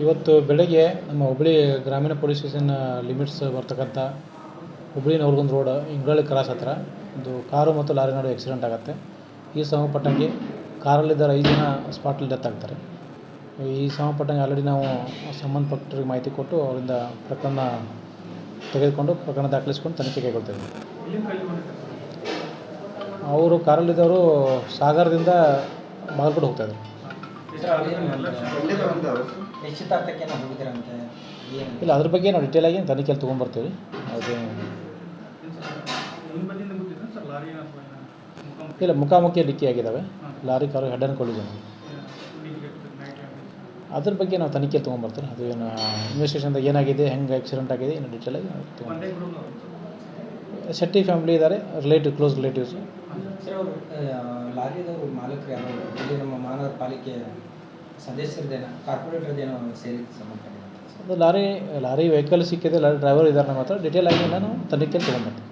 ಇವತ್ತು ಬೆಳಗ್ಗೆ ನಮ್ಮ ಹುಬ್ಬಳ್ಳಿ ಗ್ರಾಮೀಣ ಪೊಲೀಸ್ ಸ್ಟೇಷನ್ ಲಿಮಿಟ್ಸ್ ಬರ್ತಕ್ಕಂಥ ಹುಬ್ಬಳ್ಳಿ ನವಲಗುಂದ ರೋಡ್ ಇಂಗ್ರಳ್ಳಿ ಕ್ರಾಸ್ ಹತ್ತಿರ ಒಂದು ಕಾರು ಮತ್ತು ಲಾರಿ ನಡುವೆ ಆಕ್ಸಿಡೆಂಟ್ ಆಗುತ್ತೆ. ಈ ಸಂಬಂಧಪಟ್ಟಂಗೆ ಕಾರಲ್ಲಿದ್ದ 5 ಜನ ಸ್ಪಾಟಲ್ಲಿ ಡೆತ್ ಆಗ್ತಾರೆ. ಈ ಸಂಬಂಧಪಟ್ಟಂಗೆ ಆಲ್ರೆಡಿ ನಾವು ಸಂಬಂಧಪಟ್ಟರಿಗೆ ಮಾಹಿತಿ ಕೊಟ್ಟು ಅವರಿಂದ ಪ್ರಕರಣ ತೆಗೆದುಕೊಂಡು ಪ್ರಕರಣ ದಾಖಲಿಸ್ಕೊಂಡು ತನಿಖೆ ಕೈಗೊಳ್ತೇವೆ. ಅವರು ಕಾರಲ್ಲಿದ್ದವರು ಸಾಗರದಿಂದ ಬಾಗಲಕೋಟೆ ಹೋಗ್ತಾಯಿದ್ರು. ಇಲ್ಲ, ಅದ್ರ ಬಗ್ಗೆ ನಾವು ಡೀಟೇಲಾಗಿ ತನಿಖೆಯಲ್ಲಿ ತೊಗೊಂಡ್ಬರ್ತೀವಿ. ಅದೇ ಇಲ್ಲ, ಮುಖಾಮುಖಿ ಡಿಕ್ಕಿ ಆಗಿದ್ದಾವೆ. Lorry car head and collision. ಅದ್ರ ಬಗ್ಗೆ ನಾವು ತನಿಖೆ ತೊಗೊಂಡ್ಬರ್ತೀವಿ. ಅದು ಏನು ಇನ್ವೆಸ್ಟಿಗೇಷನ್ದಾಗ ಏನಾಗಿದೆ, ಹೆಂಗೆ ಆಕ್ಸಿಡೆಂಟ್ ಆಗಿದೆ, ಏನು ಡೀಟೇಲಾಗಿ ಶೆಟ್ಟಿ ಫ್ಯಾಮಿಲಿ ಇದ್ದಾರೆ, ಕ್ಲೋಸ್ ರಿಲೇಟಿವ್ಸು. ಸರ್, ಅವರು ಲಾರಿದವರು ಮಾಲೀಕರು ಯಾರು? ಇಲ್ಲಿ ನಮ್ಮ ಮಹಾನಗರ ಪಾಲಿಕೆ ಸದಸ್ಯರದೇನೋ ಕಾರ್ಪೊರೇಟರ್ದೇನೋ ಸೇರಿಗೆ ಸಂಬಂಧಪಟ್ಟಿದೆ? ಅದು ಲಾರಿ ವೆಹಿಕಲ್ ಸಿಕ್ಕಿದೆ, ಲಾರಿ ಡ್ರೈವರ್ ಇದ್ದಾರೆ. ನಮ್ಮ ಹತ್ರ ಡೀಟೇಲಾಗಿ ನಾನು ತನಿಖೆ ತೊಗೊಂಡ್ಬರ್ತೀನಿ.